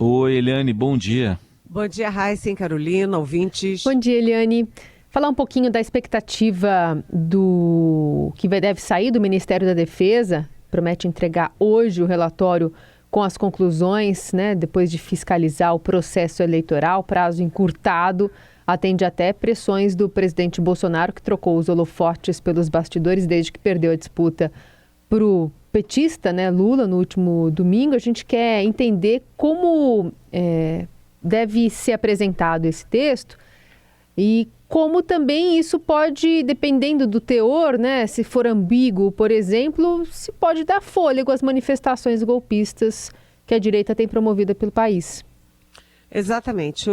Oi, Eliane, bom dia. Bom dia, Raíssen, Carolina, ouvintes. Bom dia, Eliane. Falar um pouquinho da expectativa do que deve sair do Ministério da Defesa. Promete entregar hoje o relatório com as conclusões, né, depois de fiscalizar o processo eleitoral, prazo encurtado. Atende até pressões do presidente Bolsonaro, que trocou os holofotes pelos bastidores desde que perdeu a disputa para o petista, né, Lula, no último domingo. A gente quer entender como deve ser apresentado esse texto e como também isso pode, dependendo do teor, né, se for ambíguo, por exemplo, se pode dar fôlego às manifestações golpistas que a direita tem promovido pelo país. Exatamente.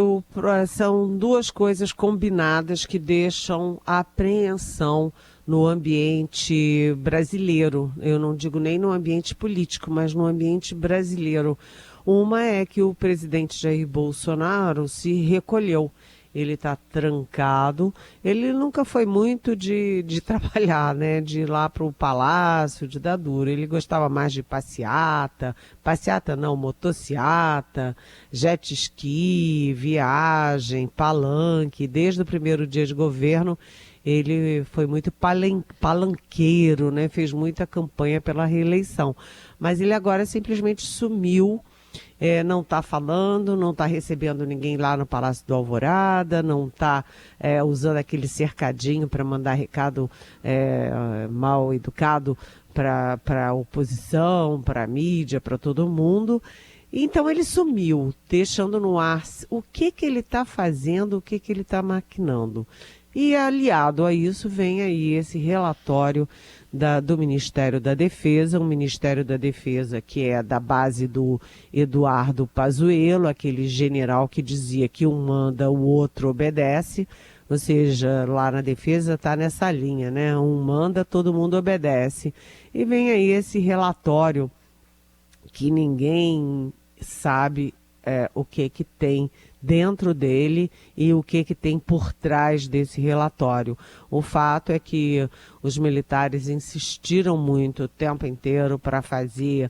São duas coisas combinadas que deixam a apreensão no ambiente brasileiro. Eu não digo nem no ambiente político, mas no ambiente brasileiro. Uma é que o presidente Jair Bolsonaro se recolheu. Ele está trancado. Ele nunca foi muito de trabalhar, né? De ir lá para o palácio, de dar duro. Ele gostava mais de passeata não, motociata, jet ski, viagem, palanque. Desde o primeiro dia de governo, ele foi muito palanqueiro, né? Fez muita campanha pela reeleição. Mas ele agora simplesmente sumiu. Não está falando, não está recebendo ninguém lá no Palácio do Alvorada, não está usando aquele cercadinho para mandar recado mal educado para a oposição, para a mídia, para todo mundo. Então ele sumiu, deixando no ar o que ele está fazendo, o que ele está maquinando. E aliado a isso vem aí esse relatório do Ministério da Defesa, um Ministério da Defesa que é da base do Eduardo Pazuello, aquele general que dizia que um manda, o outro obedece, ou seja, lá na defesa está nessa linha, né? Um manda, todo mundo obedece. E vem aí esse relatório que ninguém sabe o que tem dentro dele e o que tem por trás desse relatório. O fato é que os militares insistiram muito o tempo inteiro para fazer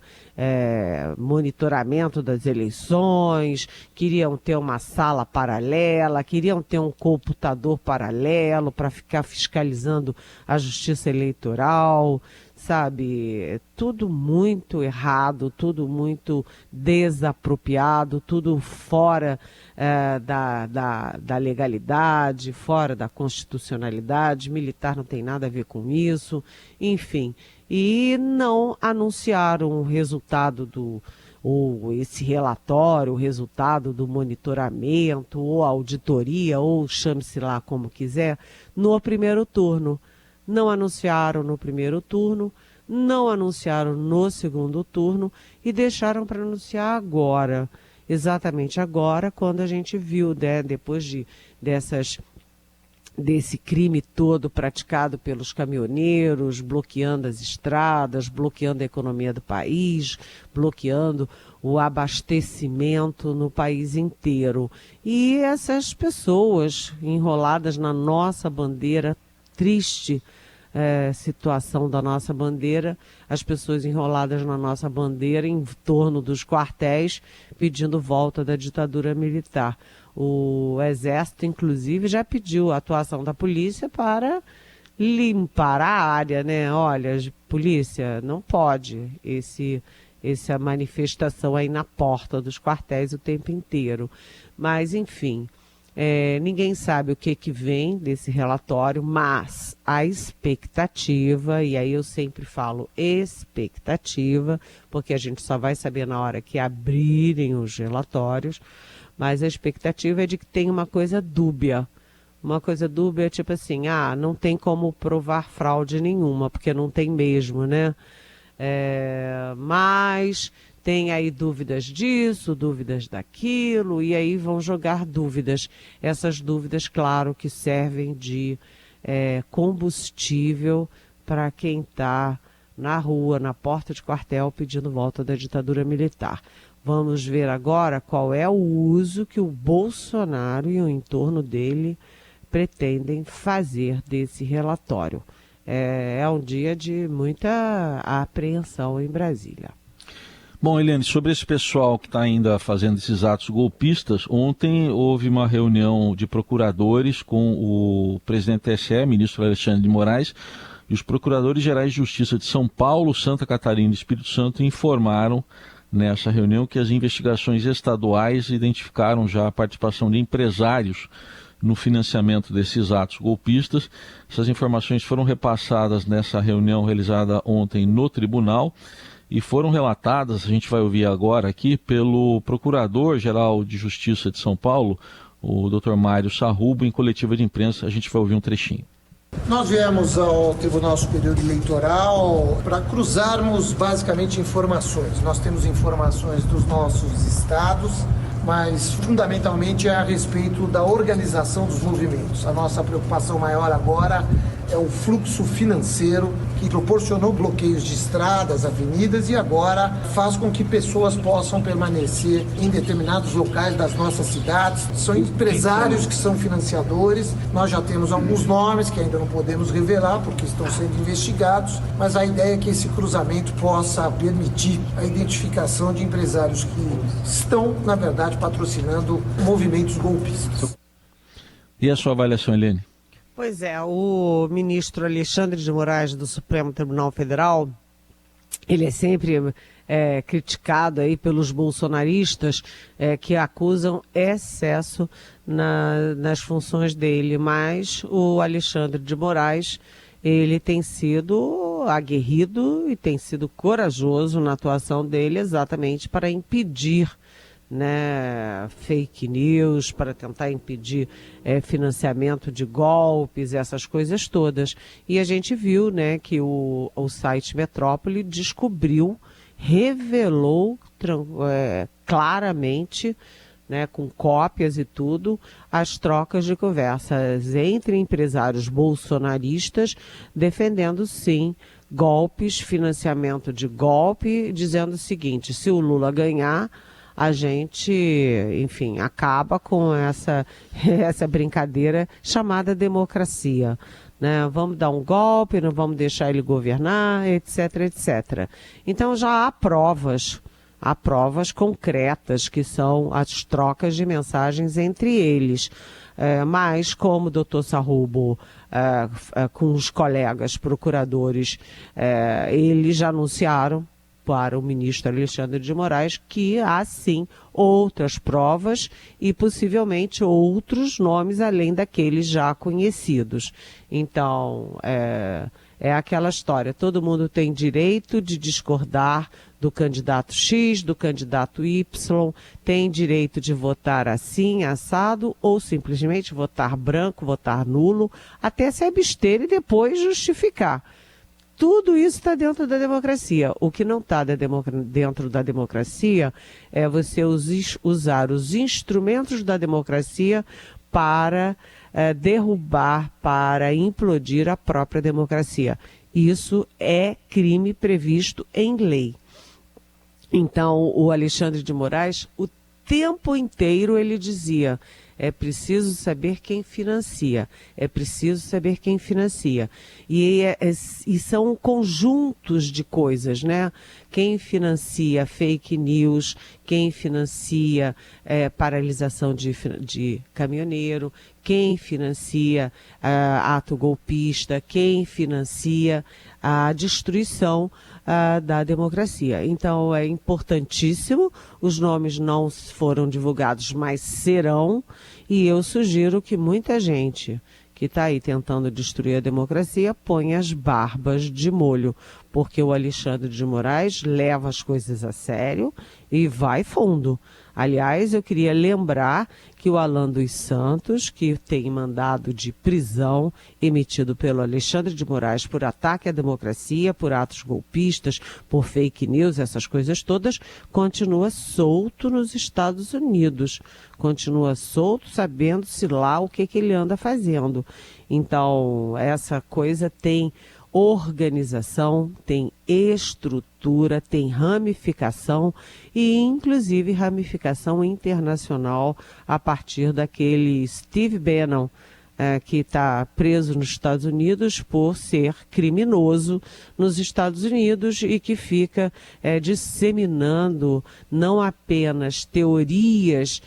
monitoramento das eleições, queriam ter uma sala paralela, queriam ter um computador paralelo para ficar fiscalizando a justiça eleitoral, sabe? Tudo muito errado, tudo muito desapropriado, tudo fora da legalidade, fora da constitucionalidade. Militar não tem nada a ver com isso, enfim. E não anunciaram o resultado ou esse relatório, o resultado do monitoramento, ou auditoria, ou chame-se lá como quiser, no primeiro turno. Não anunciaram no primeiro turno, não anunciaram no segundo turno e deixaram para anunciar agora, exatamente agora, quando a gente viu, né, depois desse crime todo praticado pelos caminhoneiros, bloqueando as estradas, bloqueando a economia do país, bloqueando o abastecimento no país inteiro. E essas pessoas enroladas na nossa bandeira, triste situação da nossa bandeira, as pessoas enroladas na nossa bandeira em torno dos quartéis pedindo volta da ditadura militar. O Exército, inclusive, já pediu a atuação da polícia para limpar a área, né? Olha, polícia, não pode essa manifestação aí na porta dos quartéis o tempo inteiro. Mas, enfim, ninguém sabe o que vem desse relatório, mas a expectativa, e aí eu sempre falo expectativa, porque a gente só vai saber na hora que abrirem os relatórios, mas a expectativa é de que tenha uma coisa dúbia. Uma coisa dúbia é tipo assim, não tem como provar fraude nenhuma, porque não tem mesmo, né? Mas tem aí dúvidas disso, dúvidas daquilo, e aí vão jogar dúvidas. Essas dúvidas, claro, que servem de combustível para quem está na rua, na porta de quartel, pedindo volta da ditadura militar. Vamos ver agora qual é o uso que o Bolsonaro e o entorno dele pretendem fazer desse relatório. É um dia de muita apreensão em Brasília. Bom, Helene, sobre esse pessoal que está ainda fazendo esses atos golpistas, ontem houve uma reunião de procuradores com o presidente do TSE, ministro Alexandre de Moraes, e os procuradores gerais de Justiça de São Paulo, Santa Catarina e Espírito Santo informaram nessa reunião que as investigações estaduais identificaram já a participação de empresários no financiamento desses atos golpistas. Essas informações foram repassadas nessa reunião realizada ontem no tribunal e foram relatadas, a gente vai ouvir agora aqui, pelo Procurador-Geral de Justiça de São Paulo, o Dr. Mário Sarrubo, em coletiva de imprensa. A gente vai ouvir um trechinho. Nós viemos ao Tribunal Superior Eleitoral para cruzarmos basicamente informações. Nós temos informações dos nossos estados, mas fundamentalmente é a respeito da organização dos movimentos. A nossa preocupação maior agora é o fluxo financeiro que proporcionou bloqueios de estradas, avenidas e agora faz com que pessoas possam permanecer em determinados locais das nossas cidades. São empresários que são financiadores. Nós já temos alguns nomes que ainda não podemos revelar porque estão sendo investigados, mas a ideia é que esse cruzamento possa permitir a identificação de empresários que estão, na verdade, patrocinando movimentos golpistas. E a sua avaliação, Helene? Pois é, o ministro Alexandre de Moraes do Supremo Tribunal Federal, ele é sempre criticado aí pelos bolsonaristas que acusam excesso nas funções dele, mas o Alexandre de Moraes, ele tem sido aguerrido e tem sido corajoso na atuação dele exatamente para impedir fake news, para tentar impedir financiamento de golpes, essas coisas todas. E a gente viu que o site Metrópole revelou claramente, com cópias e tudo, as trocas de conversas entre empresários bolsonaristas defendendo, sim, golpes, financiamento de golpe, dizendo o seguinte: se o Lula ganhar, a gente, enfim, acaba com essa brincadeira chamada democracia. Vamos dar um golpe, não vamos deixar ele governar, etc, etc. Então já há provas concretas que são as trocas de mensagens entre eles. Mas, como o doutor Sarrubo, com os colegas procuradores, eles já anunciaram para o ministro Alexandre de Moraes que há, sim, outras provas e possivelmente outros nomes além daqueles já conhecidos. Então, é aquela história, todo mundo tem direito de discordar do candidato X, do candidato Y, tem direito de votar assim, assado, ou simplesmente votar branco, votar nulo, até se abster e depois justificar. Tudo isso está dentro da democracia. O que não está dentro da democracia é você usar os instrumentos da democracia para derrubar, para implodir a própria democracia. Isso é crime previsto em lei. Então, o Alexandre de Moraes, o tempo inteiro ele dizia: é preciso saber quem financia, é preciso saber quem financia. E são conjuntos de coisas, Quem financia fake news, quem financia paralisação de caminhoneiro, quem financia ato golpista, quem financia a destruição da democracia. Então é importantíssimo, os nomes não foram divulgados, mas serão, e eu sugiro que muita gente que está aí tentando destruir a democracia ponha as barbas de molho, porque o Alexandre de Moraes leva as coisas a sério e vai fundo. Aliás, eu queria lembrar que o Alan dos Santos, que tem mandado de prisão emitido pelo Alexandre de Moraes por ataque à democracia, por atos golpistas, por fake news, essas coisas todas, continua solto nos Estados Unidos. Continua solto, sabendo-se lá o que ele anda fazendo. Então, essa coisa tem organização, tem estrutura, tem ramificação e inclusive ramificação internacional a partir daquele Steve Bannon, que está preso nos Estados Unidos por ser criminoso nos Estados Unidos e que fica disseminando não apenas teorias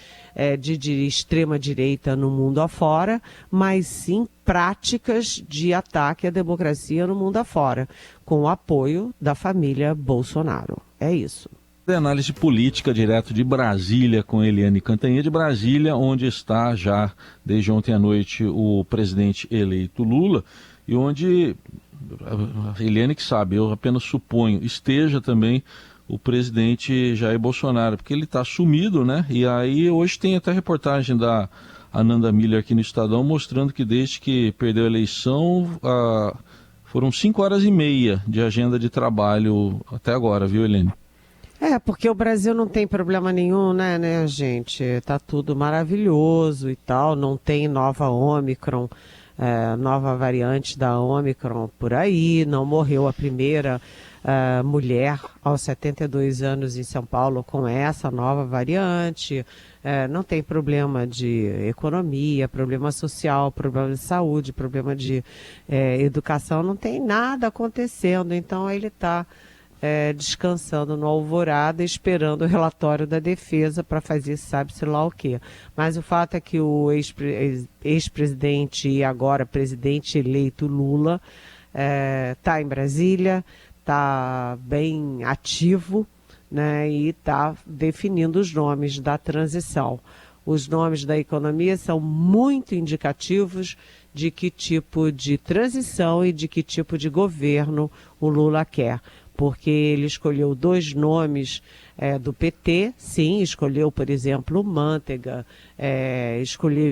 de extrema-direita no mundo afora, mas sim práticas de ataque à democracia no mundo afora, com o apoio da família Bolsonaro. É isso. Análise política direto de Brasília com Eliane Cantanhede, de Brasília, onde está já desde ontem à noite o presidente eleito Lula e onde, a Eliane que sabe, eu apenas suponho, esteja também o presidente Jair Bolsonaro, porque ele está sumido, né? E aí hoje tem até reportagem da Ananda Miller aqui no Estadão mostrando que desde que perdeu a eleição foram 5h30 de agenda de trabalho até agora, viu, Eliane? Porque o Brasil não tem problema nenhum, né, gente? Tá tudo maravilhoso e tal, não tem nova Ômicron, nova variante da Ômicron por aí, não morreu a primeira mulher aos 72 anos em São Paulo com essa nova variante, não tem problema de economia, problema social, problema de saúde, problema de educação, não tem nada acontecendo, então ele está descansando no Alvorada, esperando o relatório da defesa para fazer sabe-se lá o quê. Mas o fato é que o ex-presidente e agora presidente eleito Lula está em Brasília, está bem ativo, né, e está definindo os nomes da transição. Os nomes da economia são muito indicativos de que tipo de transição e de que tipo de governo o Lula quer. Porque ele escolheu 2 nomes do PT, sim, escolheu, por exemplo, o Mantega,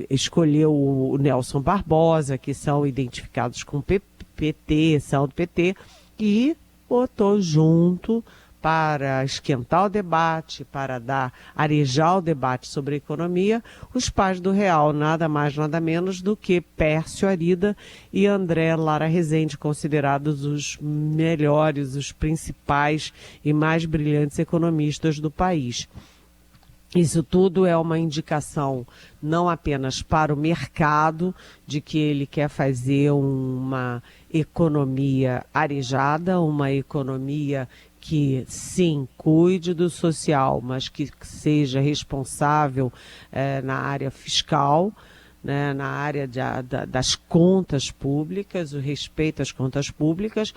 escolheu o Nelson Barbosa, que são identificados com PT, são do PT, e botou junto para esquentar o debate, para arejar o debate sobre a economia, os pais do Real, nada mais, nada menos do que Pércio Arida e André Lara Rezende, considerados os melhores, os principais e mais brilhantes economistas do país. Isso tudo é uma indicação não apenas para o mercado, de que ele quer fazer uma economia arejada, uma economia que, sim, cuide do social, mas que seja responsável na área fiscal, né, na área das contas públicas, o respeito às contas públicas,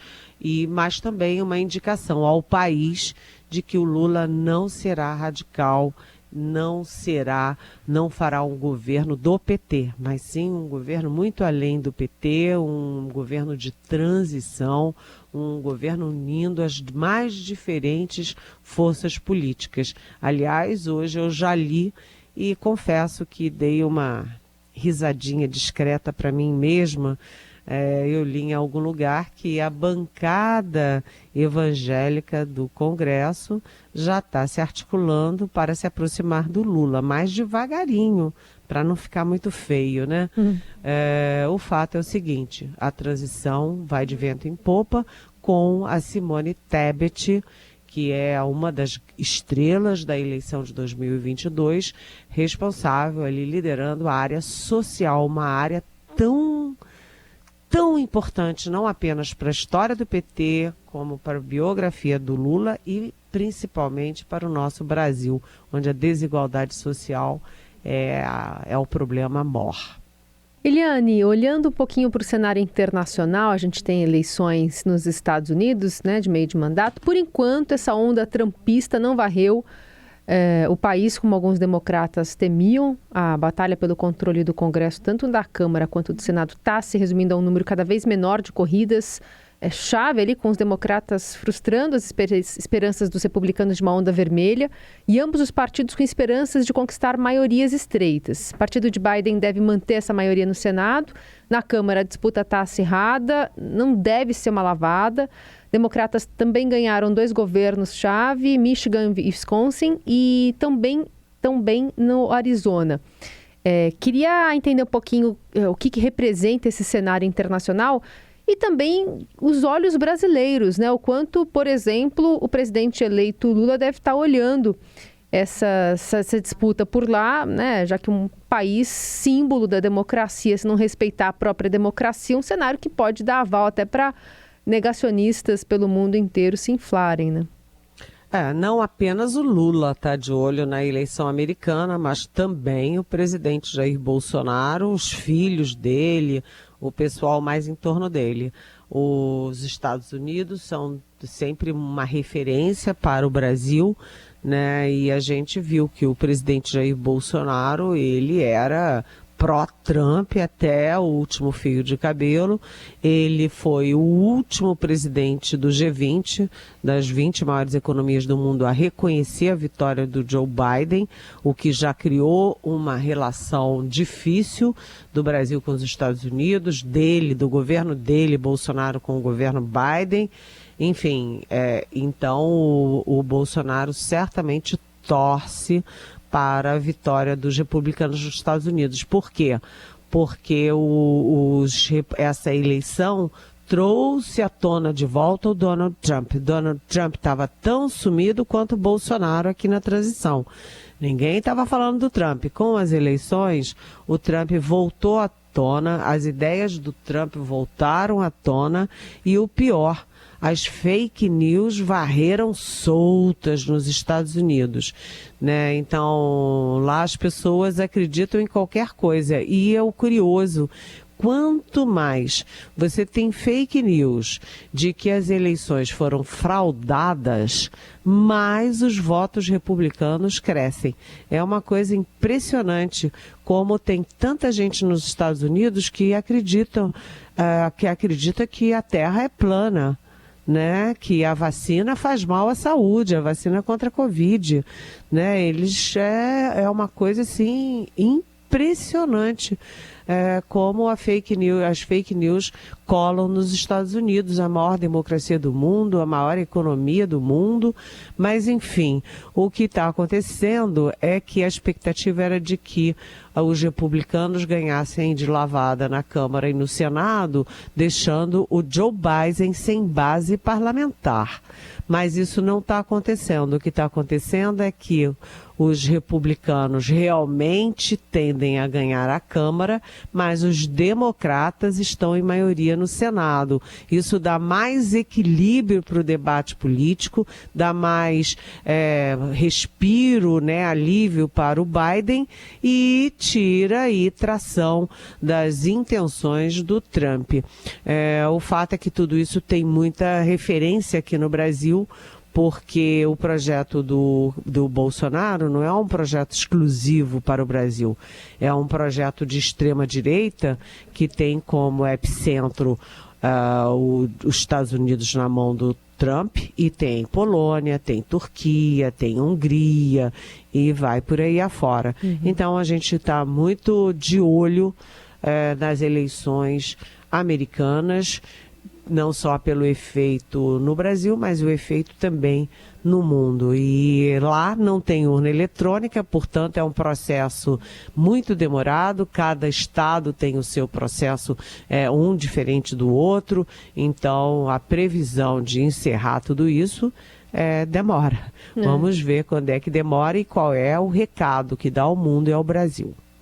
mas também uma indicação ao país de que o Lula não será radical, não fará um governo do PT, mas sim um governo muito além do PT, um governo de transição, um governo unindo as mais diferentes forças políticas. Aliás, hoje eu já li e confesso que dei uma risadinha discreta para mim mesma. Eu li em algum lugar que a bancada evangélica do Congresso já está se articulando para se aproximar do Lula, mais devagarinho, para não ficar muito feio, né? O fato é o seguinte, a transição vai de vento em popa com a Simone Tebet, que é uma das estrelas da eleição de 2022, responsável ali, liderando a área social, uma área tão importante, não apenas para a história do PT, como para a biografia do Lula e principalmente para o nosso Brasil, onde a desigualdade social é o problema mor. Eliane, olhando um pouquinho para o cenário internacional, a gente tem eleições nos Estados Unidos, né, de meio de mandato. Por enquanto, essa onda trumpista não varreu o país, como alguns democratas temiam. A batalha pelo controle do Congresso, tanto da Câmara quanto do Senado, está se resumindo a um número cada vez menor de corridas. Chave ali com os democratas frustrando as esperanças dos republicanos de uma onda vermelha e ambos os partidos com esperanças de conquistar maiorias estreitas. O partido de Biden deve manter essa maioria no Senado. Na Câmara a disputa está acirrada, não deve ser uma lavada. Democratas também ganharam 2 governos-chave, Michigan e Wisconsin, e também no Arizona. Queria entender um pouquinho o que representa esse cenário internacional e também os olhos brasileiros, né? O quanto, por exemplo, o presidente eleito Lula deve estar olhando essa disputa por lá, né? Já que um país símbolo da democracia, se não respeitar a própria democracia, um cenário que pode dar aval até para negacionistas pelo mundo inteiro se inflarem, né? Não apenas o Lula está de olho na eleição americana, mas também o presidente Jair Bolsonaro, os filhos dele, o pessoal mais em torno dele. Os Estados Unidos são sempre uma referência para o Brasil, né? E a gente viu que o presidente Jair Bolsonaro, ele era pró-Trump até o último fio de cabelo. Ele foi o último presidente do G20, das 20 maiores economias do mundo, a reconhecer a vitória do Joe Biden, o que já criou uma relação difícil do Brasil com os Estados Unidos, do governo dele, Bolsonaro, com o governo Biden. Enfim, então o Bolsonaro certamente torce para a vitória dos republicanos nos Estados Unidos. Por quê? Porque essa eleição trouxe à tona de volta o Donald Trump. Donald Trump estava tão sumido quanto o Bolsonaro aqui na transição. Ninguém estava falando do Trump. Com as eleições, o Trump voltou à tona, as ideias do Trump voltaram à tona e o pior, as fake news varreram soltas nos Estados Unidos, né? Então, lá as pessoas acreditam em qualquer coisa. E é o curioso, quanto mais você tem fake news de que as eleições foram fraudadas, mais os votos republicanos crescem. É uma coisa impressionante como tem tanta gente nos Estados Unidos que acredita que a Terra é plana, né, que a vacina faz mal à saúde, a vacina contra a Covid, né, é uma coisa assim impressionante, como as fake news colam nos Estados Unidos, a maior democracia do mundo, a maior economia do mundo, mas enfim, o que está acontecendo é que a expectativa era de que os republicanos ganhassem de lavada na Câmara e no Senado, deixando o Joe Biden sem base parlamentar. Mas isso não está acontecendo. O que está acontecendo é que os republicanos realmente tendem a ganhar a Câmara, mas os democratas estão em maioria no Senado. Isso dá mais equilíbrio para o debate político, dá mais respiro, né, alívio para o Biden e tira aí tração das intenções do Trump. O fato é que tudo isso tem muita referência aqui no Brasil, porque o projeto do Bolsonaro não é um projeto exclusivo para o Brasil. É um projeto de extrema-direita que tem como epicentro os Estados Unidos na mão do Trump, e tem Polônia, tem Turquia, tem Hungria e vai por aí afora. Então a gente está muito de olho nas eleições americanas, não só pelo efeito no Brasil, mas o efeito também no mundo. E lá não tem urna eletrônica, portanto é um processo muito demorado, cada estado tem o seu processo, um diferente do outro, então a previsão de encerrar tudo isso demora. Vamos ver quando é que demora e qual é o recado que dá ao mundo e ao Brasil.